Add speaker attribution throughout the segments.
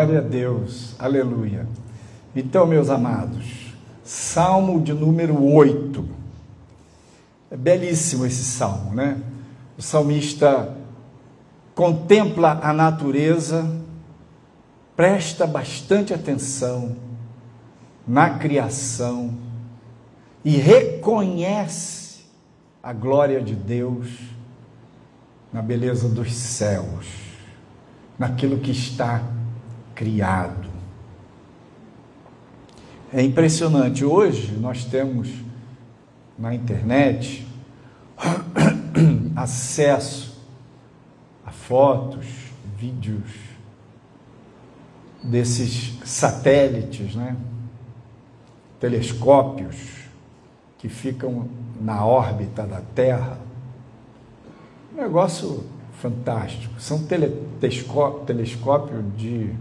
Speaker 1: Glória a Deus, aleluia. Então, meus amados, Salmo de número 8. É belíssimo esse salmo, né? O salmista contempla a natureza, presta bastante atenção na criação e reconhece a glória de Deus na beleza dos céus, naquilo que está criado. É impressionante. Hoje nós temos na internet acesso a fotos, vídeos desses satélites, né? Telescópios que ficam na órbita da Terra. Um negócio fantástico. São telescópios de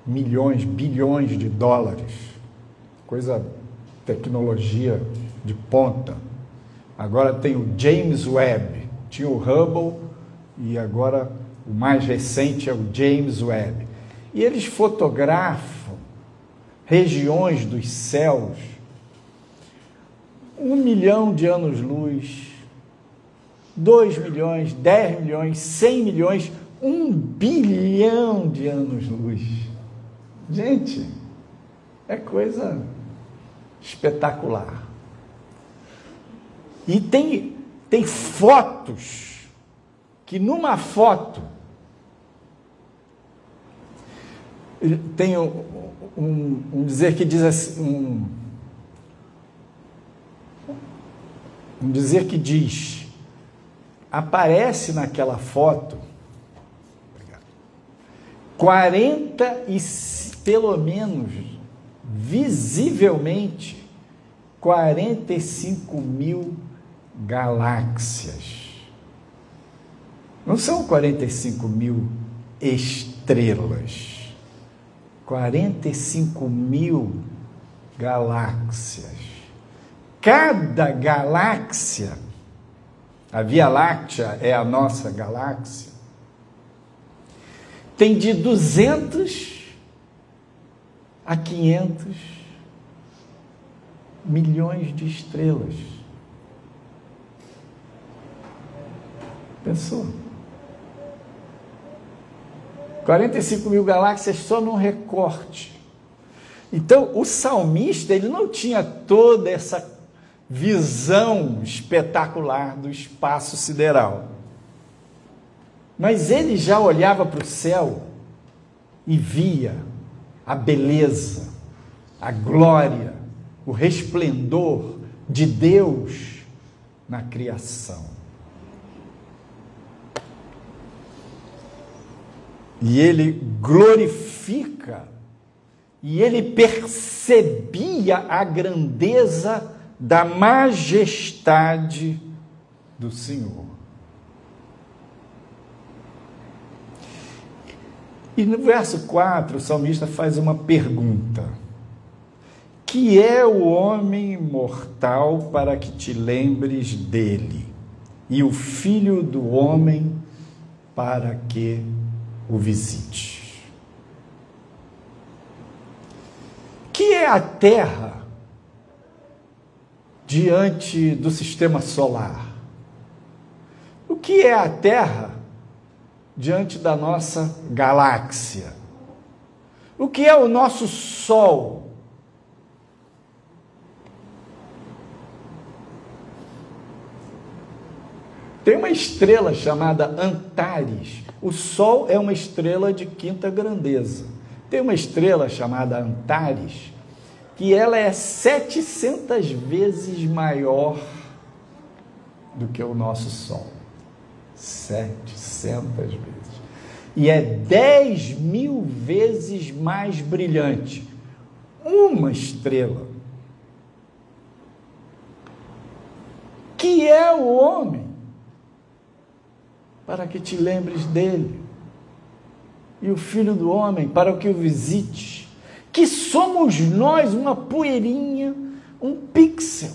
Speaker 1: milhões, bilhões de dólares. Coisa, tecnologia de ponta. Agora tem o James Webb. Tinha o Hubble e agora o mais recente é o James Webb. E eles fotografam regiões dos céus 1 milhão de anos-luz, 2 milhões, 10 milhões, 100 milhões, 1 bilhão de anos-luz. Gente, é coisa espetacular. E tem fotos, que numa foto, tem um dizer que diz assim, um dizer que diz, aparece naquela foto 40 e pelo menos visivelmente 45 mil galáxias. Não são 45 mil estrelas, 45 mil galáxias. Cada galáxia, a Via Láctea é a nossa galáxia, tem de 200 a 500 milhões de estrelas. Pensou? 45 mil galáxias só num recorte. Então, o salmista, ele não tinha toda essa visão espetacular do espaço sideral. Mas ele já olhava para o céu e via a beleza, a glória, o resplendor de Deus na criação. E ele glorifica, e ele percebia a grandeza da majestade do Senhor. E no verso 4, o salmista faz uma pergunta: que é o homem mortal para que te lembres dele, e o filho do homem para que o visite? Que é a Terra diante do sistema solar? O que é a Terra diante da nossa galáxia? O que é o nosso Sol? Tem uma estrela chamada Antares. O Sol é uma estrela de quinta grandeza. Tem uma estrela chamada Antares, que ela é 700 vezes maior do que o nosso Sol. 700 vezes. E é 10 mil vezes mais brilhante. Uma estrela. Que é o homem para que te lembres dele, e o filho do homem para que o visites, que somos nós uma poeirinha, um pixel,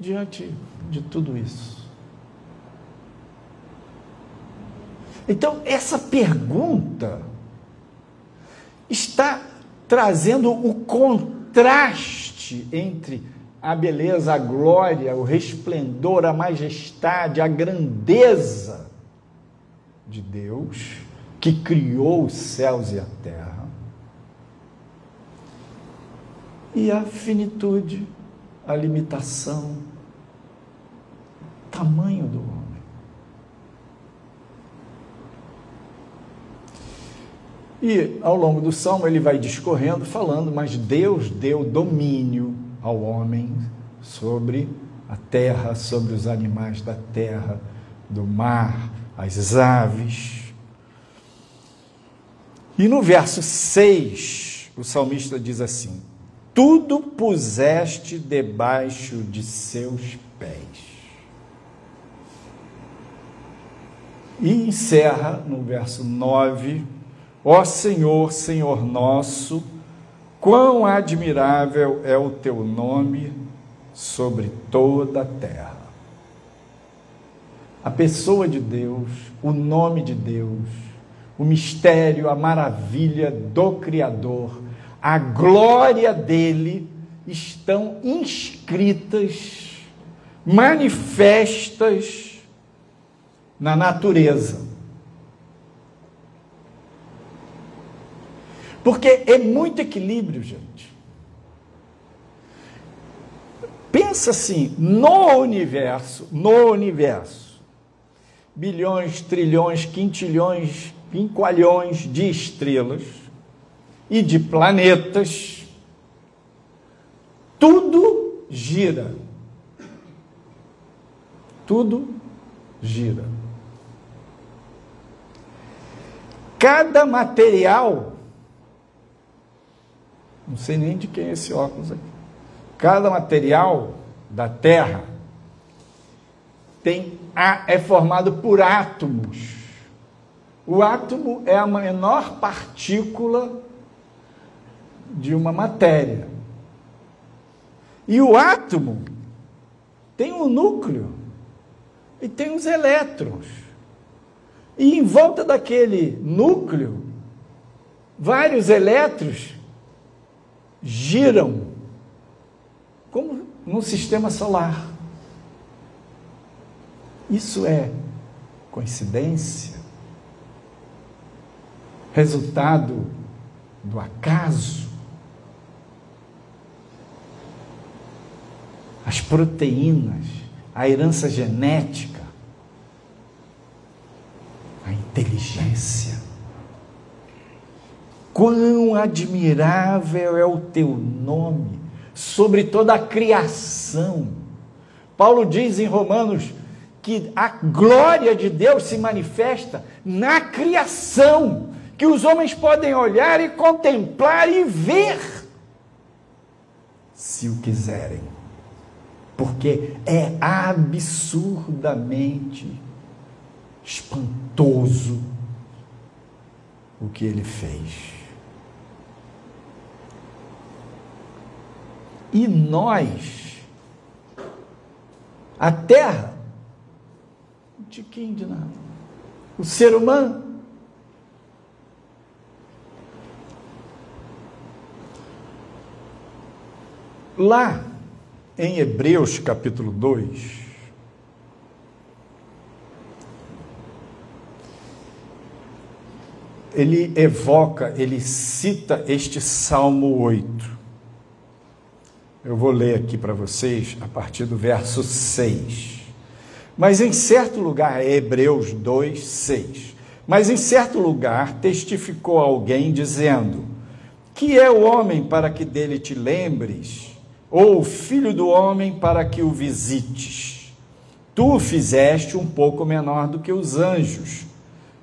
Speaker 1: diante de tudo isso. Então, essa pergunta está trazendo o contraste entre a beleza, a glória, o resplendor, a majestade, a grandeza de Deus, que criou os céus e a terra, e a finitude, a limitação, o tamanho do homem. E ao longo do Salmo ele vai discorrendo, falando, mas Deus deu domínio ao homem sobre a terra, sobre os animais da terra, do mar, as aves. E no verso 6, o salmista diz assim: tudo puseste debaixo de seus pés. E encerra no verso 9: ó Senhor, Senhor nosso, quão admirável é o teu nome sobre toda a terra. A pessoa de Deus, o nome de Deus, o mistério, a maravilha do Criador, a glória dele estão inscritas, manifestas na natureza. Porque é muito equilíbrio, gente. Pensa assim, no universo, bilhões, trilhões, quintilhões, quinqualhões de estrelas e de planetas, tudo gira. Tudo gira. Cada material, não sei nem de quem é esse óculos aqui, cada material da Terra é formado por átomos. O átomo é a menor partícula de uma matéria. E o átomo tem um núcleo e tem os elétrons. E em volta daquele núcleo, vários elétrons giram, como no sistema solar. Isso é coincidência? Resultado do acaso? As proteínas, a herança genética, a inteligência. Quão admirável é o teu nome sobre toda a criação. Paulo diz em Romanos que a glória de Deus se manifesta na criação, que os homens podem olhar e contemplar e ver, se o quiserem, porque é absurdamente espantoso o que ele fez. E nós, a terra, um tiquinho de nada. O ser humano, lá em Hebreus capítulo 2, ele evoca, ele cita este Salmo 8. Eu vou ler aqui para vocês a partir do verso 6. Mas em certo lugar, é Hebreus 2, 6. Mas em certo lugar testificou alguém dizendo: que é o homem para que dele te lembres, ou o filho do homem para que o visites? Tu o fizeste um pouco menor do que os anjos,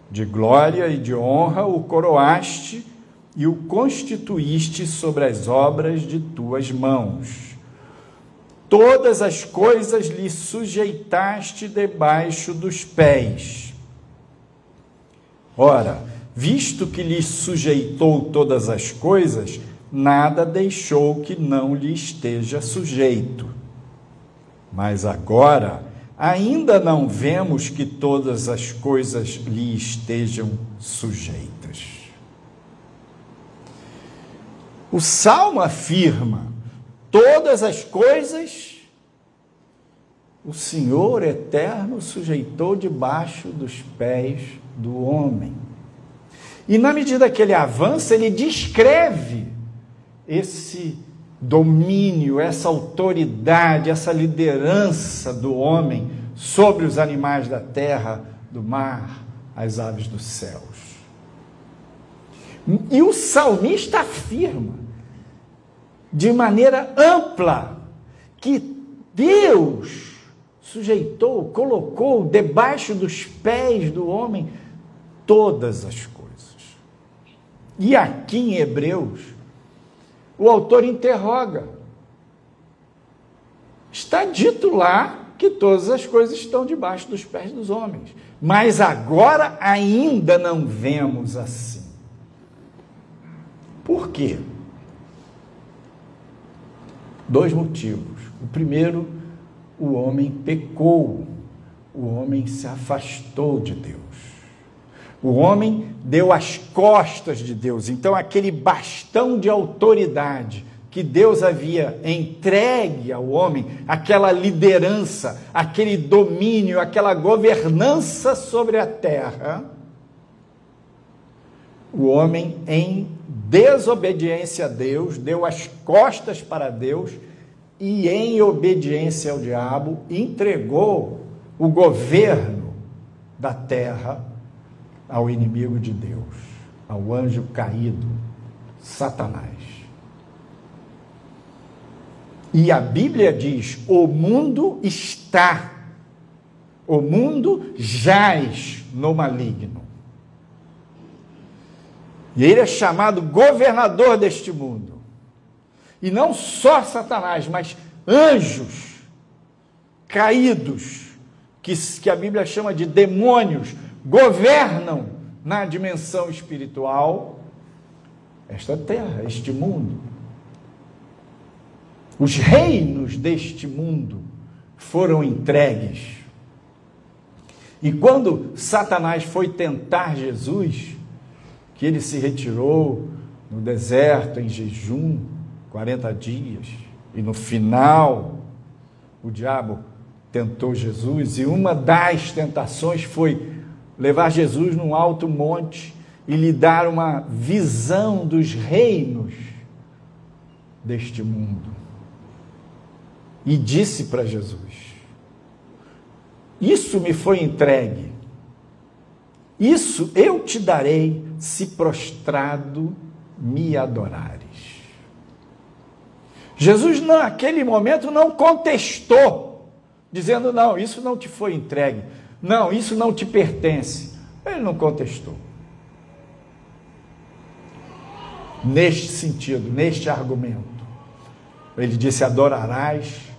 Speaker 1: de glória e de honra o coroaste e o constituíste sobre as obras de tuas mãos. Todas as coisas lhe sujeitaste debaixo dos pés. Ora, visto que lhe sujeitou todas as coisas, nada deixou que não lhe esteja sujeito. Mas agora, ainda não vemos que todas as coisas lhe estejam sujeitas. O Salmo afirma: todas as coisas o Senhor eterno sujeitou debaixo dos pés do homem. E na medida que ele avança, ele descreve esse domínio, essa autoridade, essa liderança do homem sobre os animais da terra, do mar, as aves dos céus. E o salmista afirma de maneira ampla que Deus sujeitou, colocou debaixo dos pés do homem todas as coisas. E aqui em Hebreus, o autor interroga. Está dito lá que todas as coisas estão debaixo dos pés dos homens, mas agora ainda não vemos assim. Por quê? 2 motivos. O primeiro, o homem pecou, o homem se afastou de Deus. O homem deu as costas de Deus. Então, aquele bastão de autoridade que Deus havia entregue ao homem, aquela liderança, aquele domínio, aquela governança sobre a terra, o homem, em desobediência a Deus, deu as costas para Deus e, em obediência ao diabo, entregou o governo da terra ao inimigo de Deus, ao anjo caído, Satanás. E a Bíblia diz: o mundo jaz no maligno. E ele é chamado governador deste mundo. E não só Satanás, mas anjos caídos, que a Bíblia chama de demônios, governam na dimensão espiritual esta terra, este mundo. Os reinos deste mundo foram entregues. E quando Satanás foi tentar Jesus, que ele se retirou no deserto em jejum, 40 dias, e no final o diabo tentou Jesus, e uma das tentações foi levar Jesus num alto monte e lhe dar uma visão dos reinos deste mundo. E disse para Jesus: isso me foi entregue, isso eu te darei, se prostrado me adorares. Jesus, naquele momento, não contestou, dizendo: não, isso não te foi entregue, não, isso não te pertence. Ele não contestou. Neste sentido, neste argumento, ele disse: adorarás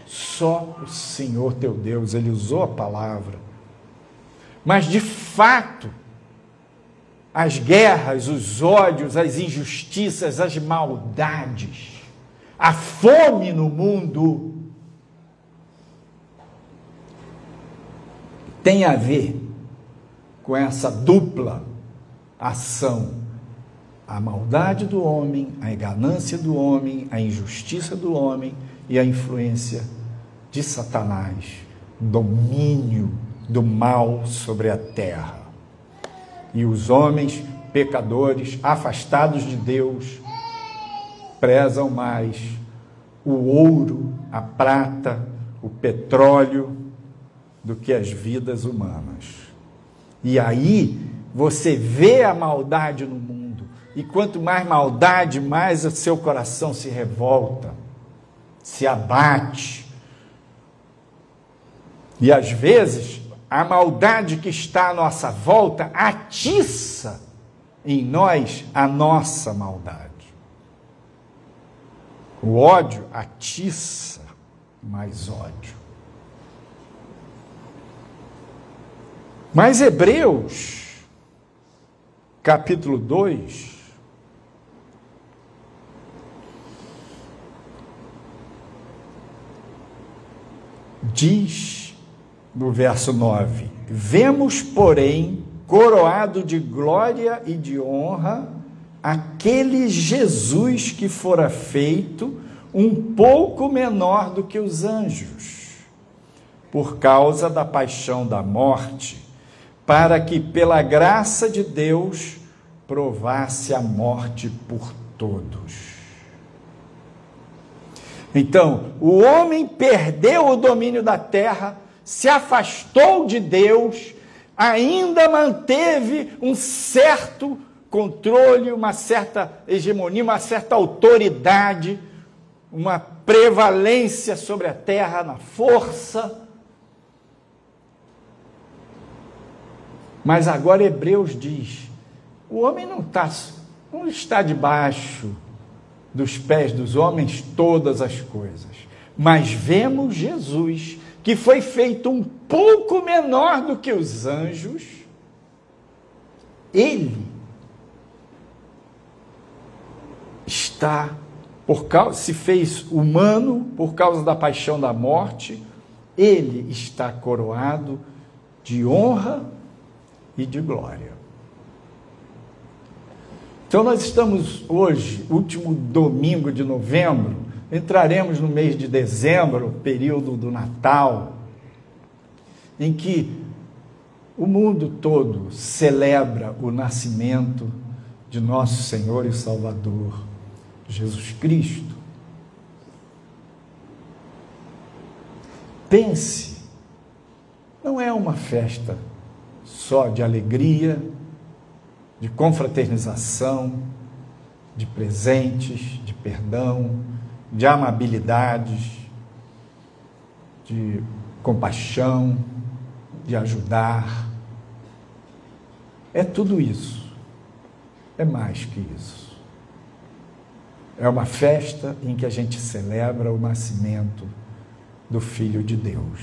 Speaker 1: só o Senhor teu Deus. Ele usou a palavra. Mas, de fato, as guerras, os ódios, as injustiças, as maldades, a fome no mundo tem a ver com essa dupla ação: a maldade do homem, a ganância do homem, a injustiça do homem e a influência de Satanás, domínio do mal sobre a terra. E os homens pecadores, afastados de Deus, prezam mais o ouro, a prata, o petróleo, do que as vidas humanas. E aí você vê a maldade no mundo, e quanto mais maldade, mais o seu coração se revolta, se abate. E às vezes a maldade que está à nossa volta atiça em nós a nossa maldade. O ódio atiça mais ódio. Mas Hebreus, capítulo 2, diz no verso 9: vemos, porém, coroado de glória e de honra aquele Jesus que fora feito um pouco menor do que os anjos, por causa da paixão da morte, para que, pela graça de Deus, provasse a morte por todos. Então, o homem perdeu o domínio da terra, se afastou de Deus, ainda manteve um certo controle, uma certa hegemonia, uma certa autoridade, uma prevalência sobre a terra na força. Mas agora Hebreus diz, o homem não está debaixo dos pés dos homens todas as coisas, mas vemos Jesus, que foi feito um pouco menor do que os anjos, ele se fez humano por causa da paixão da morte, ele está coroado de honra e de glória. Então nós estamos hoje, último domingo de novembro, entraremos no mês de dezembro, período do Natal, em que o mundo todo celebra o nascimento de nosso Senhor e Salvador, Jesus Cristo. Pense, não é uma festa só de alegria, de confraternização, de presentes, de perdão, de amabilidades, de compaixão, de ajudar. É tudo isso. É mais que isso. É uma festa em que a gente celebra o nascimento do Filho de Deus.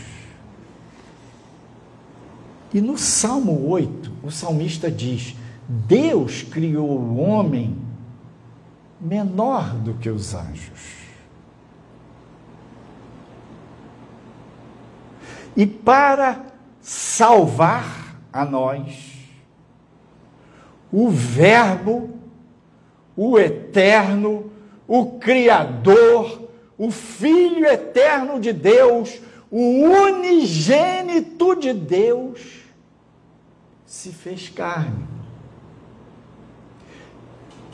Speaker 1: E no Salmo 8, o salmista diz: Deus criou o homem menor do que os anjos. E para salvar a nós, o Verbo, o Eterno, o Criador, o Filho Eterno de Deus, o unigênito de Deus, se fez carne.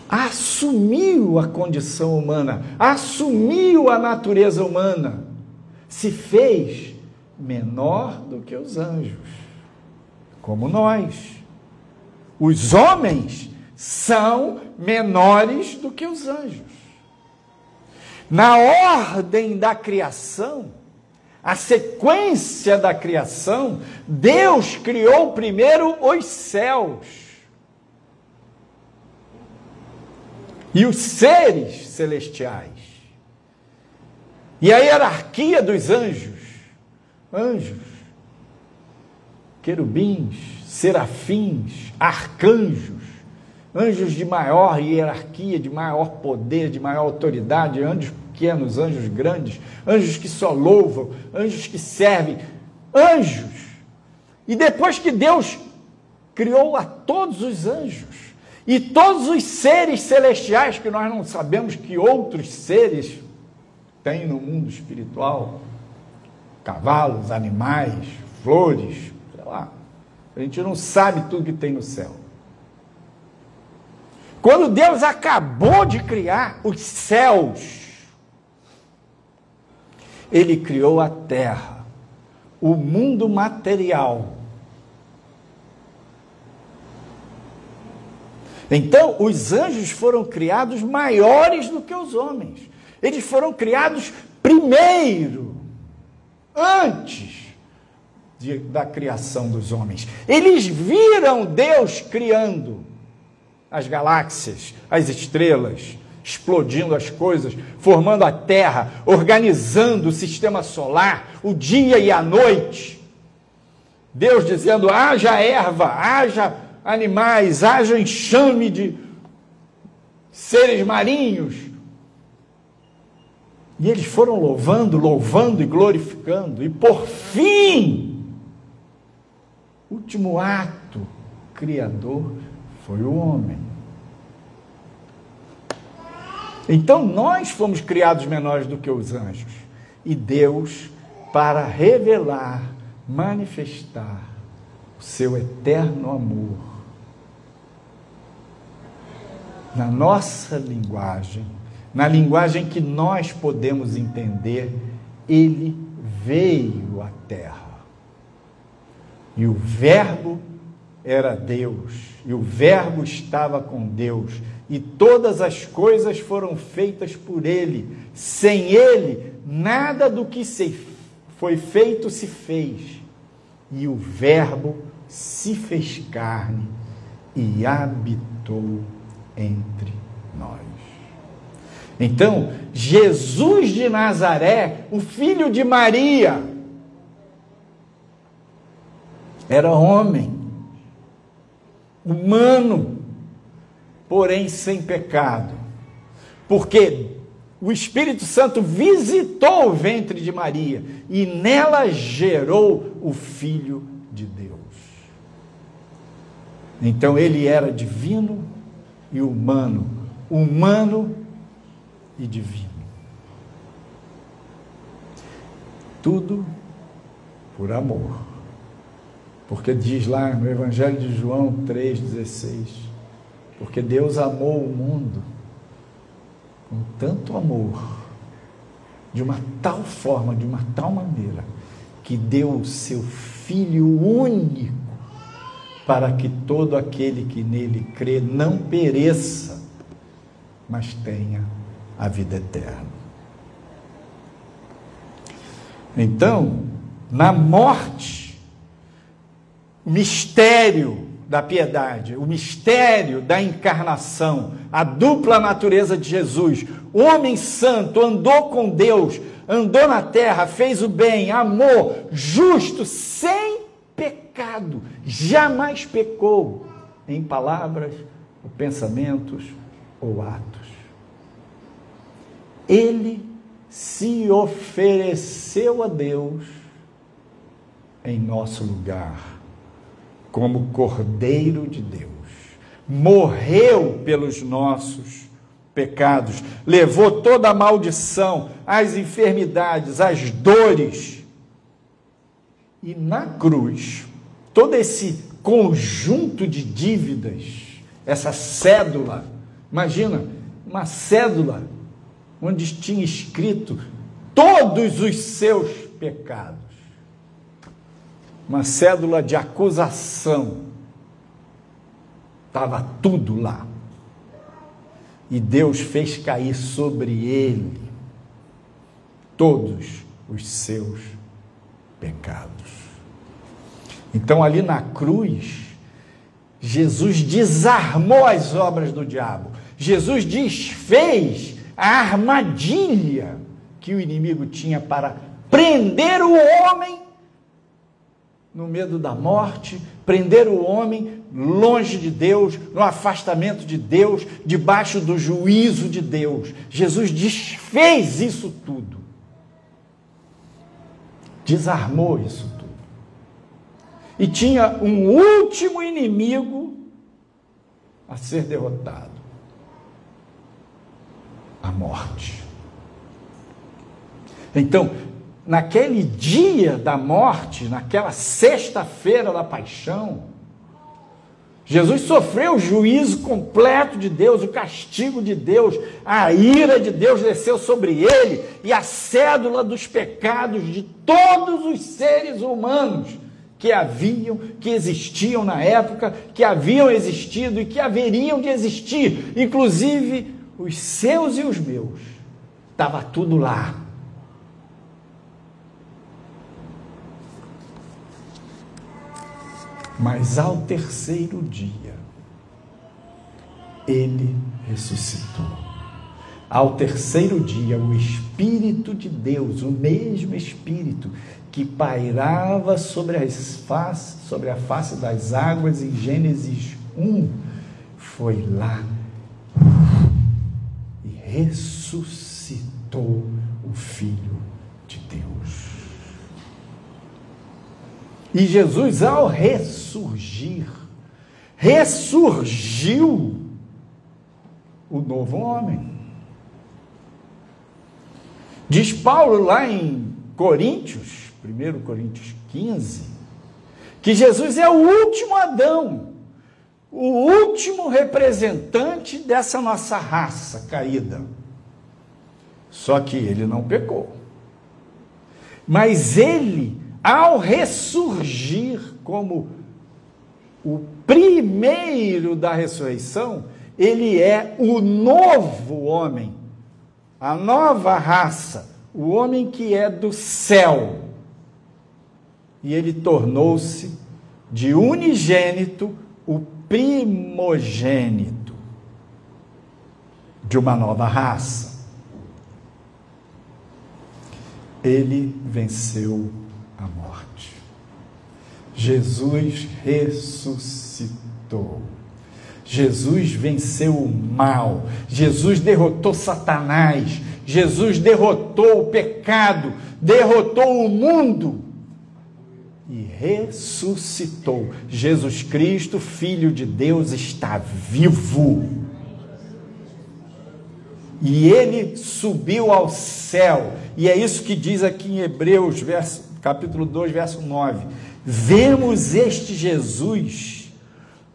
Speaker 1: Assumiu a condição humana, assumiu a natureza humana, se fez menor do que os anjos, como nós. Os homens são menores do que os anjos. Na ordem da criação, a sequência da criação, Deus criou primeiro os céus e os seres celestiais. E a hierarquia dos anjos, querubins, serafins, arcanjos, anjos de maior hierarquia, de maior poder, de maior autoridade, anjos pequenos, anjos grandes, anjos que só louvam, anjos que servem, anjos. E depois que Deus criou a todos os anjos e todos os seres celestiais, que nós não sabemos que outros seres tem no mundo espiritual, cavalos, animais, flores, sei lá, a gente não sabe tudo que tem no céu. Quando Deus acabou de criar os céus, Ele criou a terra, o mundo material. Então, os anjos foram criados maiores do que os homens. Eles foram criados primeiro, antes da criação dos homens. Eles viram Deus criando as galáxias, as estrelas, explodindo as coisas, formando a Terra, organizando o sistema solar, o dia e a noite. Deus dizendo: haja erva, haja animais, haja enxame de seres marinhos. E eles foram louvando e glorificando. E por fim, o último ato criador foi o homem. Então nós fomos criados menores do que os anjos. E Deus, para revelar, manifestar o seu eterno amor na nossa linguagem, na linguagem que nós podemos entender, ele veio à terra. E o Verbo era Deus, e o Verbo estava com Deus, e todas as coisas foram feitas por ele. Sem ele, nada do que foi feito se fez. E o Verbo se fez carne e habitou entre nós. Então, Jesus de Nazaré, o filho de Maria, era homem, humano, porém sem pecado, porque o Espírito Santo visitou o ventre de Maria e nela gerou o Filho de Deus. Então ele era divino e humano, humano e divino. Tudo por amor. Porque diz lá no Evangelho de João 3,16, porque Deus amou o mundo com tanto amor, de uma tal forma, de uma tal maneira, que deu o seu Filho único, para que todo aquele que nele crê não pereça, mas tenha a vida eterna. Então, na morte, o mistério da piedade, o mistério da encarnação, a dupla natureza de Jesus, o homem santo, andou com Deus, andou na terra, fez o bem, amou, justo, sem pecado, jamais pecou em palavras, ou pensamentos ou atos. Ele se ofereceu a Deus em nosso lugar, como Cordeiro de Deus, morreu pelos nossos pecados, levou toda a maldição, as enfermidades, as dores, e na cruz, todo esse conjunto de dívidas, essa cédula, imagina, uma cédula, onde tinha escrito todos os seus pecados, uma cédula de acusação, estava tudo lá, e Deus fez cair sobre ele todos os seus pecados. Então ali na cruz, Jesus desarmou as obras do diabo, Jesus desfez a armadilha que o inimigo tinha para prender o homem no medo da morte, prender o homem longe de Deus, no afastamento de Deus, debaixo do juízo de Deus. Jesus desfez isso tudo. Desarmou isso tudo. E tinha um último inimigo a ser derrotado: a morte. Então, naquele dia da morte, naquela sexta-feira da paixão, Jesus sofreu o juízo completo de Deus, o castigo de Deus, a ira de Deus desceu sobre ele, e a cédula dos pecados de todos os seres humanos que existiam na época, que haviam existido e que haveriam de existir, inclusive os seus e os meus, estava tudo lá. Mas ao terceiro dia, ele ressuscitou. Ao terceiro dia, o Espírito de Deus, o mesmo Espírito que pairava sobre a face das águas em Gênesis 1, foi lá e ressuscitou o Filho de Deus. E Jesus, ao ressurgiu o novo homem. Diz Paulo lá em Coríntios, 1 Coríntios 15, que Jesus é o último Adão, o último representante dessa nossa raça caída. Só que ele não pecou. Mas ele, ao ressurgir como o primeiro da ressurreição, ele é o novo homem, a nova raça, o homem que é do céu. E ele tornou-se de unigênito o primogênito de uma nova raça. Ele venceu a morte. Jesus ressuscitou. Jesus venceu o mal. Jesus derrotou Satanás. Jesus derrotou o pecado, derrotou o mundo e ressuscitou. Jesus Cristo, Filho de Deus, está vivo. E ele subiu ao céu. E é isso que diz aqui em Hebreus, capítulo 2, verso 9. Vemos este Jesus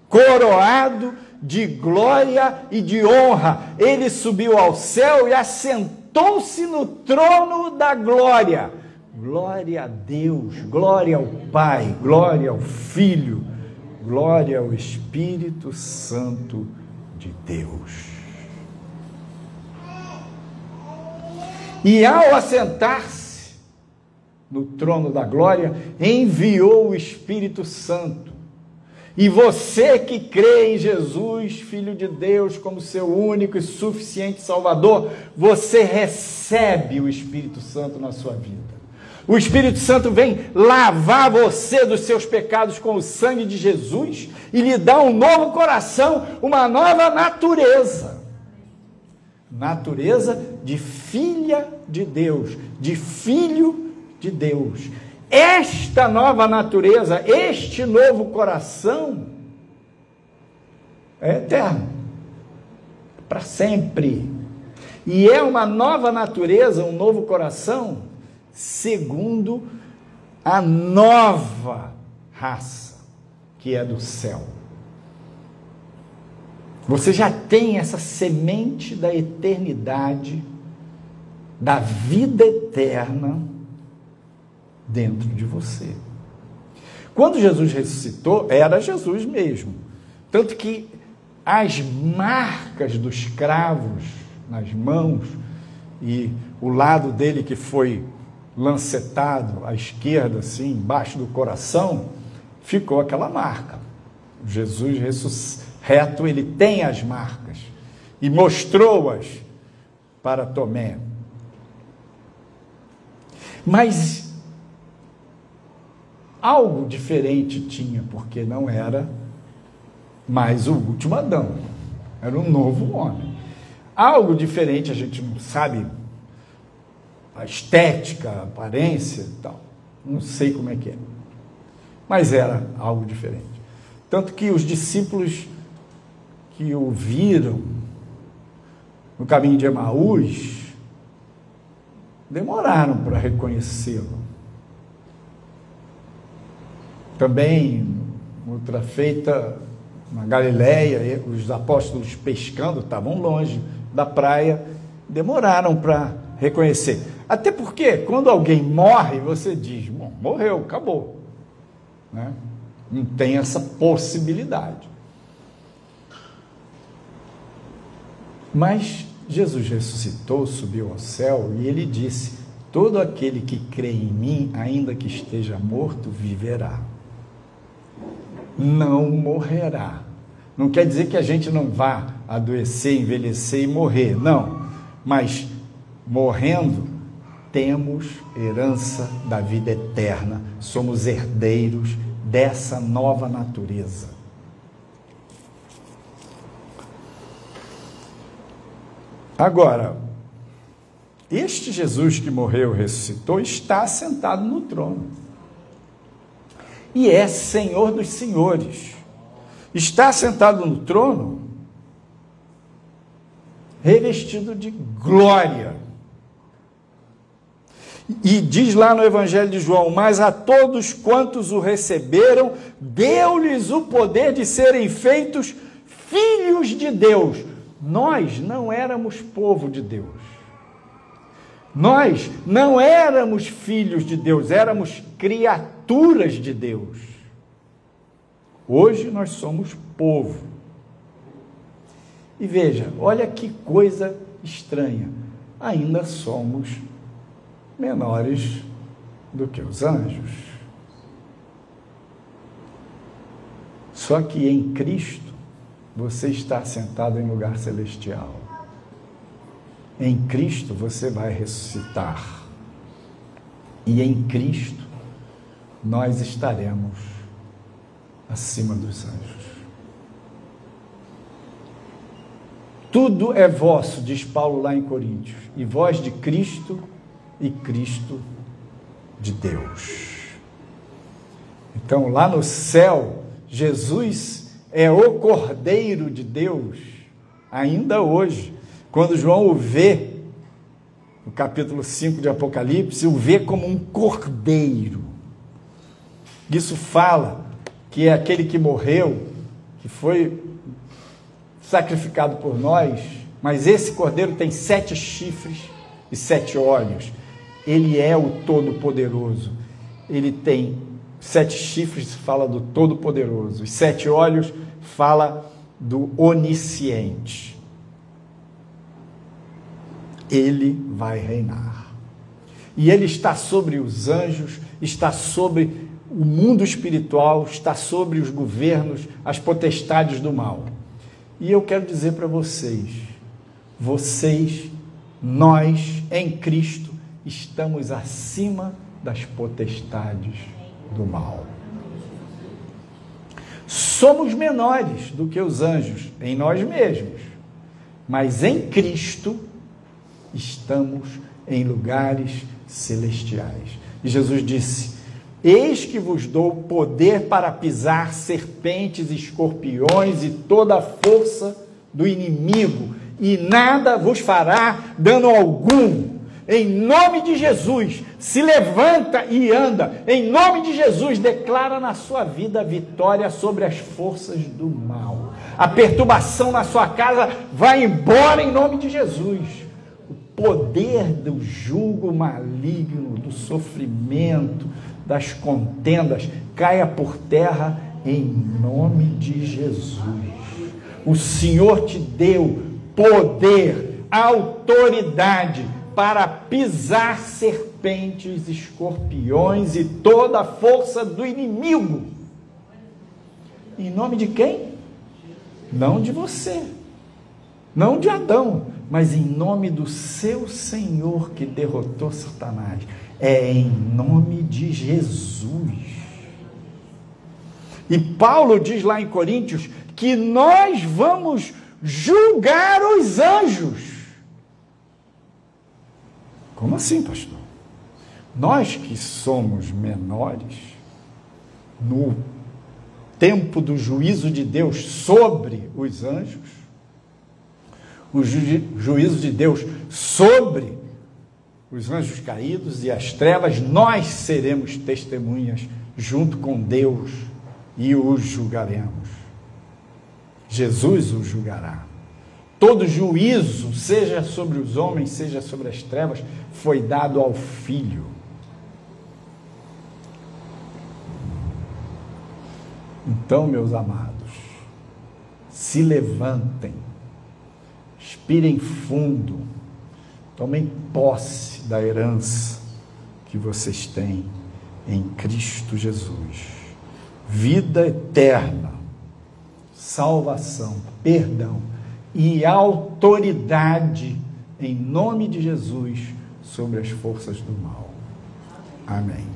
Speaker 1: coroado de glória e de honra. Ele subiu ao céu e assentou-se no trono da glória. Glória a Deus, glória ao Pai, glória ao Filho, glória ao Espírito Santo de Deus. E ao assentar-se no trono da glória, enviou o Espírito Santo. E você que crê em Jesus, Filho de Deus, como seu único e suficiente Salvador, você recebe o Espírito Santo na sua vida. O Espírito Santo vem lavar você dos seus pecados com o sangue de Jesus e lhe dá um novo coração, uma nova natureza. Natureza de filha de Deus, de filho de Deus. Esta nova natureza, este novo coração é eterno, para sempre. E é uma nova natureza, um novo coração, segundo a nova raça, que é do céu. Você já tem essa semente da eternidade, da vida eterna, dentro de você. Quando Jesus ressuscitou, era Jesus mesmo. Tanto que as marcas dos cravos nas mãos e o lado dele que foi lancetado à esquerda, assim, embaixo do coração, ficou aquela marca. Jesus ressurreto, ele tem as marcas e mostrou-as para Tomé. Mas algo diferente tinha, porque não era mais o último Adão, era um novo homem. Algo diferente, a gente não sabe a estética, a aparência e tal, não sei como é que é, mas era algo diferente. Tanto que os discípulos que o viram no caminho de Emaús demoraram para reconhecê-lo. Também, outra feita na Galileia, os apóstolos pescando, estavam longe da praia, demoraram para reconhecer. Até porque, quando alguém morre, você diz, bom, morreu, acabou. Né? Não tem essa possibilidade. Mas Jesus ressuscitou, subiu ao céu, e ele disse, todo aquele que crê em mim, ainda que esteja morto, viverá. Não morrerá. Não quer dizer que a gente não vá adoecer, envelhecer e morrer, não. Mas, morrendo, temos herança da vida eterna, somos herdeiros dessa nova natureza. Agora, este Jesus que morreu e ressuscitou está sentado no trono. E é Senhor dos senhores. Está sentado no trono, revestido de glória. E diz lá no Evangelho de João: mas a todos quantos o receberam, deu-lhes o poder de serem feitos filhos de Deus. Nós não éramos povo de Deus. Nós não éramos filhos de Deus, éramos criaturas de Deus. Hoje nós somos povo. E veja, olha que coisa estranha. Ainda somos menores do que os anjos. Só que em Cristo você está sentado em lugar celestial. Em Cristo você vai ressuscitar. E em Cristo nós estaremos acima dos anjos. Tudo é vosso, diz Paulo lá em Coríntios, e vós de Cristo e Cristo de Deus. Então, lá no céu, Jesus é o Cordeiro de Deus, ainda hoje. Quando João o vê, no capítulo 5 de Apocalipse, o vê como um cordeiro. Isso fala que é aquele que morreu, que foi sacrificado por nós, mas esse cordeiro tem 7 chifres e 7 olhos. Ele é o Todo-Poderoso. Ele tem 7 chifres, fala do Todo-Poderoso. Os 7 olhos fala do Onisciente. Ele vai reinar. E ele está sobre os anjos, está sobre o mundo espiritual, está sobre os governos, as potestades do mal. E eu quero dizer para vocês, nós, em Cristo, estamos acima das potestades do mal. Somos menores do que os anjos em nós mesmos, mas em Cristo estamos em lugares celestiais. E Jesus disse: eis que vos dou poder para pisar serpentes, escorpiões e toda a força do inimigo, e nada vos fará dano algum. Em nome de Jesus, se levanta e anda. Em nome de Jesus, declara na sua vida a vitória sobre as forças do mal. A perturbação na sua casa vai embora em nome de Jesus. O poder do jugo maligno, do sofrimento, das contendas, caia por terra em nome de Jesus. O Senhor te deu poder, autoridade para pisar serpentes, escorpiões e toda a força do inimigo. Em nome de quem? Não de você, não de Adão, mas em nome do seu Senhor que derrotou Satanás. É em nome de Jesus. E Paulo diz lá em Coríntios que nós vamos julgar os anjos. Como assim, pastor? Nós que somos menores, no tempo do juízo de Deus sobre os anjos, o juízo de Deus sobre os anjos caídos e as trevas, nós seremos testemunhas junto com Deus e os julgaremos. Jesus os julgará. Todo juízo, seja sobre os homens, seja sobre as trevas, foi dado ao Filho. Então, meus amados, se levantem, expirem fundo, tomem posse da herança que vocês têm em Cristo Jesus. Vida eterna, salvação, perdão e autoridade em nome de Jesus sobre as forças do mal. Amém.